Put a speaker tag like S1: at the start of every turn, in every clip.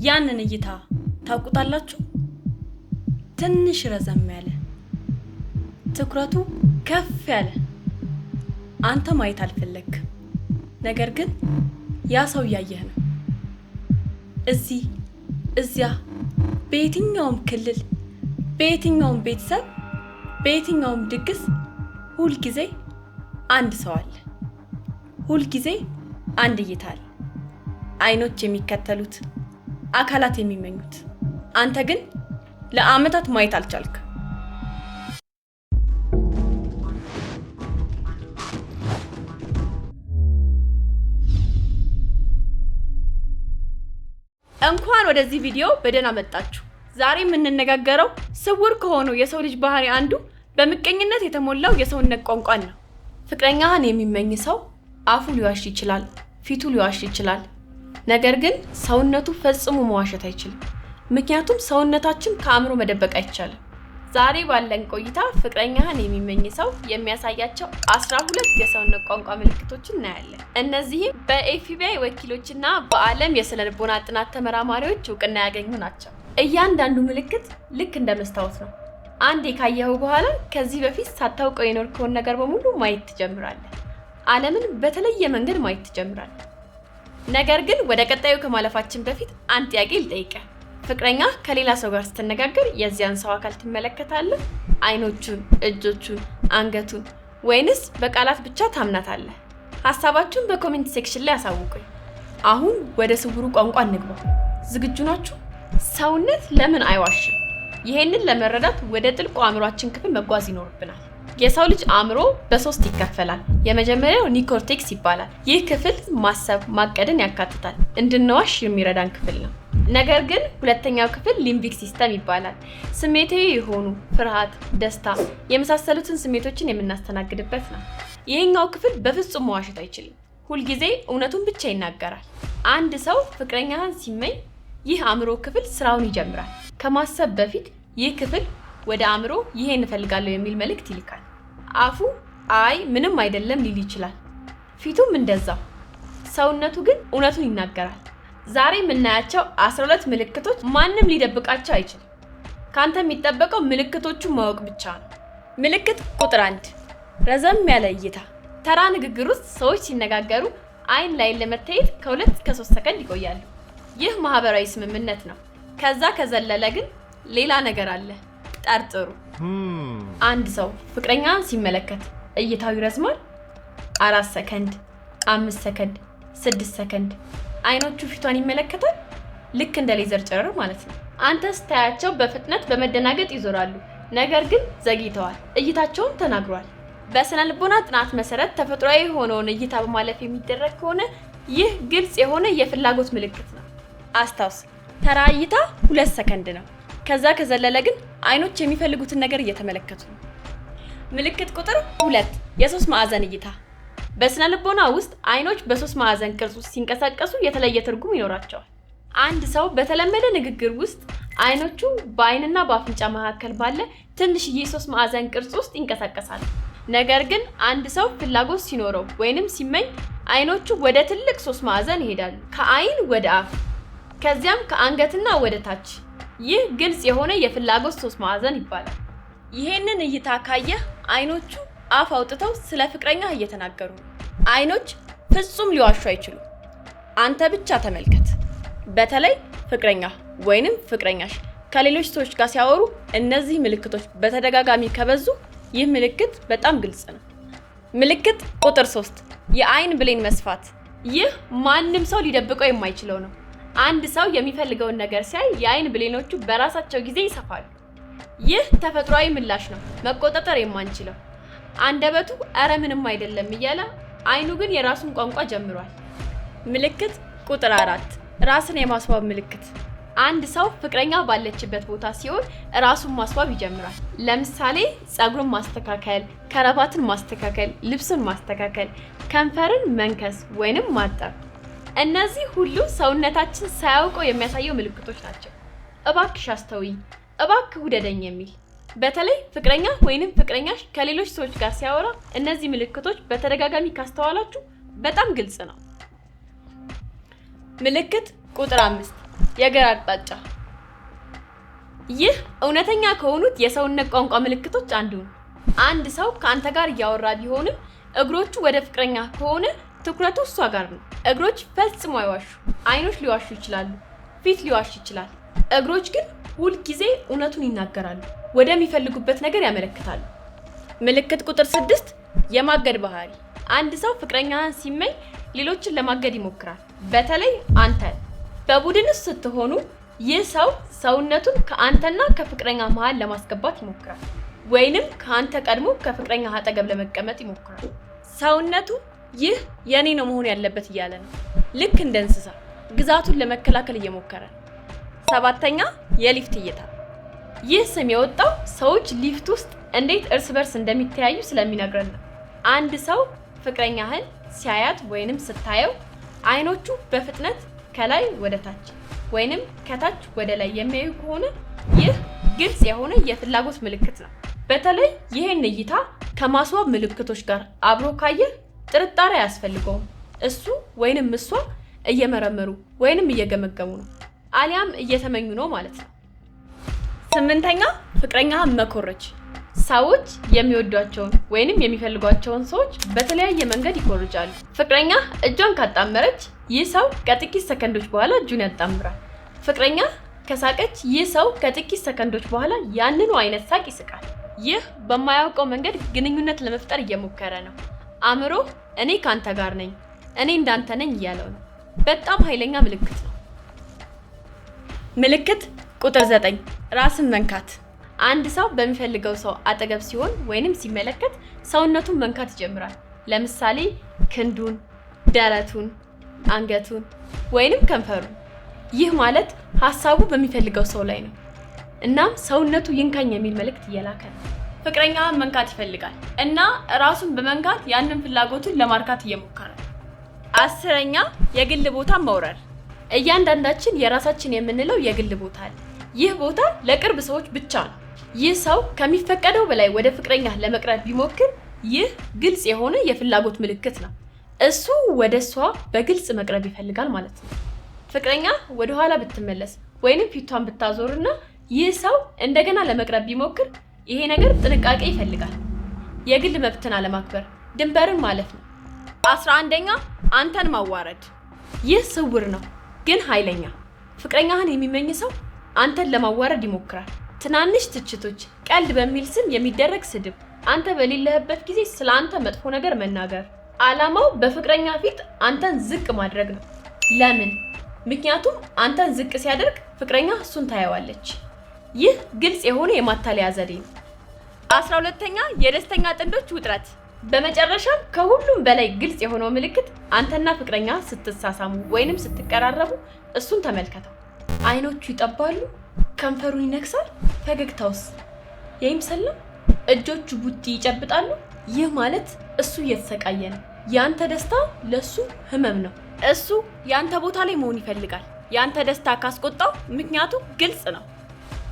S1: ያንን እይታ ታውቁታላችሁ? ትንሽ ረዘም ያለ ትኩረቱ ከፍ ያለ አንተ ማየት አልፈለክ፣ ነገር ግን ያ ሰው ያየህ ነው። እዚህ እዚያ በየትኛውም ክልል በየትኛውም ቤተሰብ በየትኛውም ድግስ ሁል ጊዜ አንድ ሰው አለ። ሁል ጊዜ አንድ እይታ አለ። አይኖች የሚከተሉት፣ አካላት የሚመኙት፣ አንተ ግን ለአመታት ማየት አልቻልክ። እንኳን ወደዚህ ቪዲዮ በደህና መጣችሁ። ዛሬ የምንነጋገረው ስውር ከሆነው የሰው ልጅ ባህሪ አንዱ በምቀኝነት የተሞላው የሰውነት ቋንቋን ነው። ፍቅረኛህን የሚመኝ ሰው አፉ ሊዋሽ ይችላል፣ ፊቱ ሊዋሽ ይችላል። ነገር ግን ሰውነቱ ፈጽሞ መዋሸት አይችልም። ምክንያቱም ሰውነታችን ከአእምሮ መደበቅ አይቻልም። ዛሬ ባለን ቆይታ ፍቅረኛህን የሚመኝ ሰው የሚያሳያቸው 12 የሰውነት ቋንቋ ምልክቶችን እናያለን። እነዚህም በኤፍቢአይ ወኪሎችና በዓለም የስነ ልቦና ጥናት ተመራማሪዎች እውቅና ያገኙ ናቸው። እያንዳንዱ ምልክት ልክ እንደ መስታወት ነው። አንዴ ካየኸው በኋላ ከዚህ በፊት ሳታውቀው የኖርከውን ነገር በሙሉ ማየት ትጀምራለህ። ዓለምን በተለየ መንገድ ማየት ትጀምራለህ። ነገር ግን ወደ ቀጣዩ ከማለፋችን በፊት አንድ ጥያቄ ልጠይቅህ። ፍቅረኛ ከሌላ ሰው ጋር ስትነጋገር የዚያን ሰው አካል ትመለከታለህ? አይኖቹን፣ እጆቹን፣ አንገቱን ወይንስ በቃላት ብቻ ታምናታለህ? ሐሳባችሁን በኮሜንት ሴክሽን ላይ አሳውቁኝ። አሁን ወደ ስውሩ ቋንቋ እንግባ። ዝግጁ ናችሁ? ሰውነት ለምን አይዋሽም? ይሄንን ለመረዳት ወደ ጥልቁ አእምሯችን ክፍል መጓዝ ይኖርብናል። የሰው ልጅ አእምሮ በሶስት ይከፈላል። የመጀመሪያው ኒኮርቴክስ ይባላል። ይህ ክፍል ማሰብ፣ ማቀድን ያካትታል። እንድንዋሽ የሚረዳን ክፍል ነው። ነገር ግን ሁለተኛው ክፍል ሊምቢክ ሲስተም ይባላል። ስሜታዊ የሆኑ ፍርሃት፣ ደስታ የመሳሰሉትን ስሜቶችን የምናስተናግድበት ነው። ይሄኛው ክፍል በፍጹም መዋሸት አይችልም። ሁልጊዜ እውነቱን ብቻ ይናገራል። አንድ ሰው ፍቅረኛህን ሲመኝ ይህ አእምሮ ክፍል ስራውን ይጀምራል። ከማሰብ በፊት ይህ ክፍል ወደ አእምሮ ይሄን እፈልጋለሁ የሚል መልእክት ይልካል። አፉ አይ ምንም አይደለም ሊል ይችላል። ፊቱም እንደዛው። ሰውነቱ ግን እውነቱን ይናገራል። ዛሬ የምናያቸው 12 ምልክቶች ማንም ሊደብቃቸው አይችልም። ካንተ የሚጠበቀው ምልክቶቹን ማወቅ ብቻ ነው። ምልክት ቁጥር 1፣ ረዘም ያለ እይታ። ተራ ንግግር ውስጥ ሰዎች ሲነጋገሩ አይን ላይ ለመታየት ከ2 እስከ 3 ሰከንድ ይቆያሉ። ይህ ማህበራዊ ስምምነት ነው። ከዛ ከዘለለ ግን ሌላ ነገር አለ። ጠርጥሩ። አንድ ሰው ፍቅረኛን ሲመለከት እይታው ይረዝማል። 4 ሰከንድ፣ 5 ሰከንድ፣ 6 ሰከንድ። አይኖቹ ፊቷን ይመለከታል። ልክ እንደ ሌዘር ጨረር ማለት ነው። አንተ ስታያቸው በፍጥነት በመደናገጥ ይዞራሉ፣ ነገር ግን ዘግይተዋል። እይታቸውን ተናግሯል። በስነ ልቦና ጥናት መሰረት ተፈጥሯዊ የሆነውን እይታ በማለፍ የሚደረግ ከሆነ ይህ ግልጽ የሆነ የፍላጎት ምልክት ነው። አስታውስ፣ ተራ እይታ 2 ሰከንድ ነው። ከዛ ከዘለለ ግን አይኖች የሚፈልጉትን ነገር እየተመለከቱ ነው። ምልክት ቁጥር 2፣ የሶስት ማዕዘን እይታ። በስነ ልቦና ውስጥ አይኖች በሶስት ማዕዘን ቅርጽ ውስጥ ሲንቀሳቀሱ የተለየ ትርጉም ይኖራቸዋል። አንድ ሰው በተለመደ ንግግር ውስጥ አይኖቹ በአይንና በአፍንጫ መካከል ባለ ትንሽዬ ሶስት ማዕዘን ቅርጽ ውስጥ ይንቀሳቀሳሉ። ነገር ግን አንድ ሰው ፍላጎት ሲኖረው ወይንም ሲመኝ አይኖቹ ወደ ትልቅ ሶስት ማዕዘን ይሄዳሉ። ከአይን ወደ አፍ፣ ከዚያም ከአንገትና ወደ ታች። ይህ ግልጽ የሆነ የፍላጎት ሶስት ማዕዘን ይባላል። ይሄንን እይታ ካየህ አይኖቹ አፍ አውጥተው ስለ ፍቅረኛ እየተናገሩ ነው። አይኖች ፍጹም ሊዋሹ አይችሉም። አንተ ብቻ ተመልከት። በተለይ ፍቅረኛ ወይንም ፍቅረኛሽ ከሌሎች ሰዎች ጋር ሲያወሩ እነዚህ ምልክቶች በተደጋጋሚ ከበዙ ይህ ምልክት በጣም ግልጽ ነው። ምልክት ቁጥር 3፣ የአይን ብሌን መስፋት። ይህ ማንም ሰው ሊደብቀው የማይችለው ነው። አንድ ሰው የሚፈልገውን ነገር ሲያይ የአይን ብሌኖቹ በራሳቸው ጊዜ ይሰፋሉ። ይህ ተፈጥሯዊ ምላሽ ነው፣ መቆጣጠር የማንችለው። አንደበቱ አረ ምንም አይደለም እያለ አይኑ ግን የራሱን ቋንቋ ጀምሯል። ምልክት ቁጥር 4፣ ራስን የማስዋብ ምልክት። አንድ ሰው ፍቅረኛ ባለችበት ቦታ ሲሆን ራሱን ማስዋብ ይጀምራል። ለምሳሌ ፀጉርን ማስተካከል፣ ከረባትን ማስተካከል፣ ልብስን ማስተካከል፣ ከንፈርን መንከስ ወይንም ማጠብ። እነዚህ ሁሉ ሰውነታችን ሳያውቀው የሚያሳየው ምልክቶች ናቸው። እባክሽ አስተውይ፣ እባክህ ውደደኝ የሚል። በተለይ ፍቅረኛ ወይንም ፍቅረኛሽ ከሌሎች ሰዎች ጋር ሲያወራ እነዚህ ምልክቶች በተደጋጋሚ ካስተዋላችሁ በጣም ግልጽ ነው። ምልክት ቁጥር 5፣ የግራ አቅጣጫ። ይህ እውነተኛ ከሆኑት የሰውነት ቋንቋ ምልክቶች አንዱ ነው። አንድ ሰው ከአንተ ጋር እያወራ ቢሆንም እግሮቹ ወደ ፍቅረኛ ከሆነ ትኩረቱ እሷ ጋር ነው። እግሮች ፈጽሞ አይዋሹ። አይኖች ሊዋሹ ይችላሉ፣ ፊት ሊዋሽ ይችላል። እግሮች ግን ሁልጊዜ እውነቱን ይናገራሉ፣ ወደሚፈልጉበት ነገር ያመለክታሉ። ምልክት ቁጥር 6 የማገድ ባህሪ። አንድ ሰው ፍቅረኛን ሲመኝ ሌሎችን ለማገድ ይሞክራል። በተለይ አንተ በቡድን ውስጥ ስትሆኑ ይህ ሰው ሰውነቱን ከአንተና ከፍቅረኛ መሃል ለማስገባት ይሞክራል፣ ወይንም ከአንተ ቀድሞ ከፍቅረኛ አጠገብ ለመቀመጥ ይሞክራል። ሰውነቱ ይህ የኔ ነው መሆን ያለበት እያለ ነው። ልክ እንደ እንስሳ ግዛቱን ለመከላከል እየሞከረ ነው። 7ኛ የሊፍት እይታ። ይህ ስም የወጣው ሰዎች ሊፍት ውስጥ እንዴት እርስ በርስ እንደሚተያዩ ስለሚነግረን ነው። አንድ ሰው ፍቅረኛህን ሲያያት ወይንም ስታየው አይኖቹ በፍጥነት ከላይ ወደ ታች ወይንም ከታች ወደ ላይ የሚያዩ ከሆነ ይህ ግልጽ የሆነ የፍላጎት ምልክት ነው። በተለይ ይህን እይታ ከማስዋብ ምልክቶች ጋር አብሮ ካየ ጥርጣሬ አያስፈልገውም። እሱ ወይንም እሷ እየመረመሩ ወይንም እየገመገሙ ነው፣ አሊያም እየተመኙ ነው ማለት ነው። 8ኛ ፍቅረኛህን መኮረጅ። ሰዎች የሚወዷቸውን ወይንም የሚፈልጓቸውን ሰዎች በተለያየ መንገድ ይኮርጃሉ። ፍቅረኛ እጇን ካጣመረች ይህ ሰው ከጥቂት ሰከንዶች በኋላ እጁን ያጣምራል። ፍቅረኛ ከሳቀች ይህ ሰው ከጥቂት ሰከንዶች በኋላ ያንኑ አይነት ሳቅ ይስቃል። ይህ በማያውቀው መንገድ ግንኙነት ለመፍጠር እየሞከረ ነው። አእምሮ እኔ ካንተ ጋር ነኝ፣ እኔ እንዳንተ ነኝ እያለው ነው። በጣም ኃይለኛ ምልክት ነው። ምልክት ቁጥር 9 ራስን መንካት። አንድ ሰው በሚፈልገው ሰው አጠገብ ሲሆን ወይንም ሲመለከት ሰውነቱን መንካት ይጀምራል። ለምሳሌ ክንዱን፣ ደረቱን፣ አንገቱን ወይንም ከንፈሩን። ይህ ማለት ሐሳቡ በሚፈልገው ሰው ላይ ነው። እናም ሰውነቱ ይንካኝ የሚል መልእክት እየላከ ነው። ፍቅረኛውን መንካት ይፈልጋል እና ራሱን በመንካት ያንን ፍላጎቱን ለማርካት እየሞከረ ነው። 10ኛ የግል ቦታ መውረር። እያንዳንዳችን የራሳችን የምንለው የግል ቦታ አለ። ይህ ቦታ ለቅርብ ሰዎች ብቻ ነው። ይህ ሰው ከሚፈቀደው በላይ ወደ ፍቅረኛ ለመቅረብ ቢሞክር ይህ ግልጽ የሆነ የፍላጎት ምልክት ነው። እሱ ወደ እሷ በግልጽ መቅረብ ይፈልጋል ማለት ነው። ፍቅረኛ ወደ ኋላ ብትመለስ ወይንም ፊቷን ብታዞርና ይህ ሰው እንደገና ለመቅረብ ቢሞክር ይሄ ነገር ጥንቃቄ ይፈልጋል። የግል መብትን አለማክበር፣ ድንበርን ማለፍ ነው። 11ኛ አንተን ማዋረድ። ይህ ስውር ነው ግን ኃይለኛ። ፍቅረኛህን የሚመኝ ሰው አንተን ለማዋረድ ይሞክራል። ትናንሽ ትችቶች፣ ቀልድ በሚል ስም የሚደረግ ስድብ፣ አንተ በሌለህበት ጊዜ ስለ አንተ መጥፎ ነገር መናገር። ዓላማው በፍቅረኛ ፊት አንተን ዝቅ ማድረግ ነው። ለምን? ምክንያቱም አንተን ዝቅ ሲያደርግ ፍቅረኛ እሱን ታየዋለች። ይህ ግልጽ የሆነ የማታለያ ዘዴ ነው። 12ኛ የደስተኛ ጥንዶች ውጥረት። በመጨረሻም ከሁሉም በላይ ግልጽ የሆነው ምልክት አንተና ፍቅረኛ ስትሳሳሙ ወይንም ስትቀራረቡ እሱን ተመልከተው። አይኖቹ ይጠባሉ፣ ከንፈሩን ይነክሳል፣ ፈገግታውስ የይምሰልም፣ እጆቹ ቡቲ ይጨብጣሉ። ይህ ማለት እሱ እየተሰቃየ ነው። ያንተ ደስታ ለሱ ህመም ነው። እሱ ያንተ ቦታ ላይ መሆን ይፈልጋል። ያንተ ደስታ ካስቆጣው ምክንያቱ ግልጽ ነው።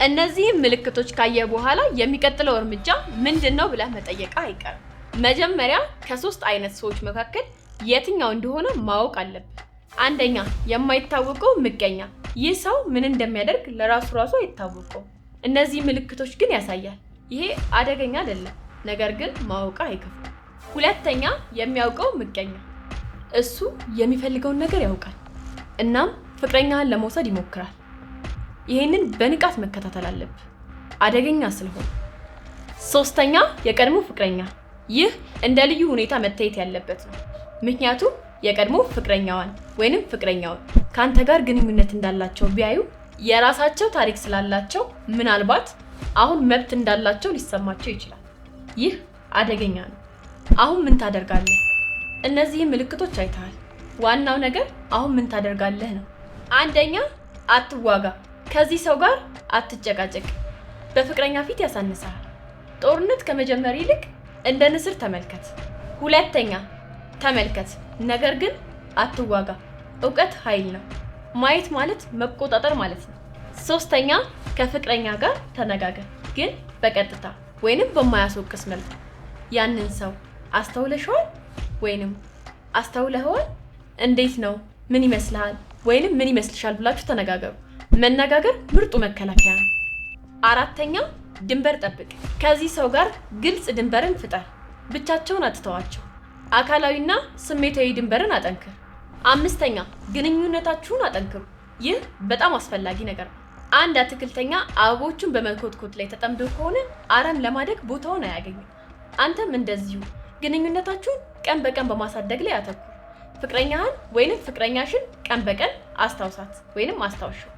S1: እነዚህም ምልክቶች ካየ በኋላ የሚቀጥለው እርምጃ ምንድነው ብለህ መጠየቅ አይቀርም። መጀመሪያ ከ3 አይነት ሰዎች መካከል የትኛው እንደሆነ ማወቅ አለብህ። አንደኛ የማይታወቀው ምቀኛ። ይህ ሰው ምን እንደሚያደርግ ለራሱ አይታወቀው። እነዚህ ምልክቶች ግን ያሳያል። ይሄ አደገኛ አይደለም፣ ነገር ግን ማወቅ አይከፋም። ሁለተኛ የሚያውቀው ምቀኛ። እሱ የሚፈልገውን ነገር ያውቃል እናም ፍቅረኛህን ለመውሰድ ይሞክራል። ይሄንን በንቃት መከታተል አለብህ፣ አደገኛ ስለሆነ። 3ኛ የቀድሞ ፍቅረኛ። ይህ እንደ ልዩ ሁኔታ መታየት ያለበት ነው። ምክንያቱም የቀድሞ ፍቅረኛዋን ወይንም ፍቅረኛውን ካንተ ጋር ግንኙነት እንዳላቸው ቢያዩ የራሳቸው ታሪክ ስላላቸው ምናልባት አሁን መብት እንዳላቸው ሊሰማቸው ይችላል። ይህ አደገኛ ነው። አሁን ምን ታደርጋለህ? እነዚህ ምልክቶች አይተሃል። ዋናው ነገር አሁን ምን ታደርጋለህ ነው። አንደኛ አትዋጋ። ከዚህ ሰው ጋር አትጨቃጨቅ። በፍቅረኛ ፊት ያሳንሳል። ጦርነት ከመጀመር ይልቅ እንደ ንስር ተመልከት። ሁለተኛ ተመልከት፣ ነገር ግን አትዋጋ። እውቀት ኃይል ነው። ማየት ማለት መቆጣጠር ማለት ነው። 3ኛ ከፍቅረኛ ጋር ተነጋገር፣ ግን በቀጥታ ወይንም በማያስወቅስ መልኩ። ያንን ሰው አስተውለሽዋል ወይንም አስተውለኸዋል? እንዴት ነው? ምን ይመስልሃል? ወይንም ምን ይመስልሻል ብላችሁ ተነጋገሩ። መነጋገር ምርጡ መከላከያ ነው። አራተኛ ድንበር ጠብቅ። ከዚህ ሰው ጋር ግልጽ ድንበርን ፍጠር። ብቻቸውን አትተዋቸው። አካላዊና ስሜታዊ ድንበርን አጠንክር። አምስተኛ ግንኙነታችሁን አጠንክሩ። ይህ በጣም አስፈላጊ ነገር ነው። አንድ አትክልተኛ አበቦቹን በመኮትኮት ላይ ተጠምዶ ከሆነ አረም ለማደግ ቦታውን አያገኝም። አንተም እንደዚሁ ግንኙነታችሁን ቀን በቀን በማሳደግ ላይ አተኩር። ፍቅረኛህን ወይንም ፍቅረኛሽን ቀን በቀን አስታውሳት ወይንም አስታውሽው።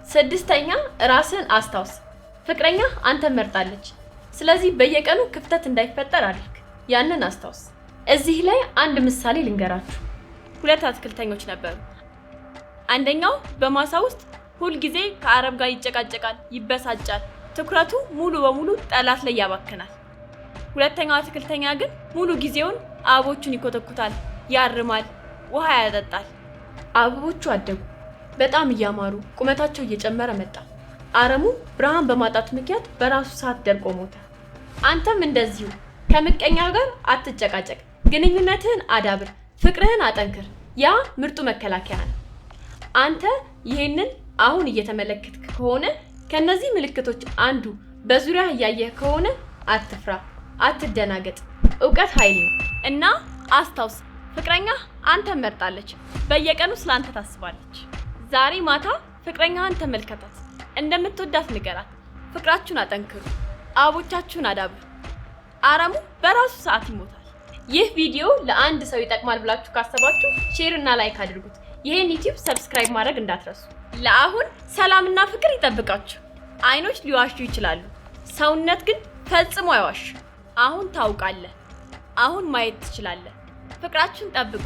S1: ስድስተኛ ራስን አስታውስ። ፍቅረኛ አንተን መርጣለች። ስለዚህ በየቀኑ ክፍተት እንዳይፈጠር አድርግ። ያንን አስታውስ። እዚህ ላይ አንድ ምሳሌ ልንገራችሁ። 2 አትክልተኞች ነበሩ። አንደኛው በማሳ ውስጥ ሁል ጊዜ ከአረም ጋር ይጨቃጨቃል፣ ይበሳጫል። ትኩረቱ ሙሉ በሙሉ ጠላት ላይ ያባክናል። ሁለተኛው አትክልተኛ ግን ሙሉ ጊዜውን አበቦቹን ይኮተኩታል፣ ያርማል፣ ውሃ ያጠጣል። አበቦቹ አደጉ፣ በጣም እያማሩ ቁመታቸው እየጨመረ መጣ። አረሙ ብርሃን በማጣት ምክንያት በራሱ ሰዓት ደርቆ ሞተ። አንተም እንደዚሁ ከምቀኛ ጋር አትጨቃጨቅ። ግንኙነትህን አዳብር፣ ፍቅርህን አጠንክር። ያ ምርጡ መከላከያ ነው። አንተ ይሄንን አሁን እየተመለከትክ ከሆነ ከነዚህ ምልክቶች አንዱ በዙሪያ እያየህ ከሆነ አትፍራ፣ አትደናገጥ። ዕውቀት ኃይል ነው እና አስታውስ፣ ፍቅረኛ አንተን መርጣለች። በየቀኑ ስላንተ ታስባለች። ዛሬ ማታ ፍቅረኛህን ተመልከታት፣ እንደምትወዳት ንገራት። ፍቅራችሁን አጠንክሩ፣ አበቦቻችሁን አዳብሩ። አረሙ በራሱ ሰዓት ይሞታል። ይህ ቪዲዮ ለአንድ ሰው ይጠቅማል ብላችሁ ካሰባችሁ ሼር እና ላይክ አድርጉት። ይሄን ዩቲዩብ ሰብስክራይብ ማድረግ እንዳትረሱ። ለአሁን ሰላምና ፍቅር ይጠብቃችሁ። አይኖች ሊዋሹ ይችላሉ፣ ሰውነት ግን ፈጽሞ አይዋሽ። አሁን ታውቃለህ፣ አሁን ማየት ትችላለህ። ፍቅራችሁን ጠብቁ።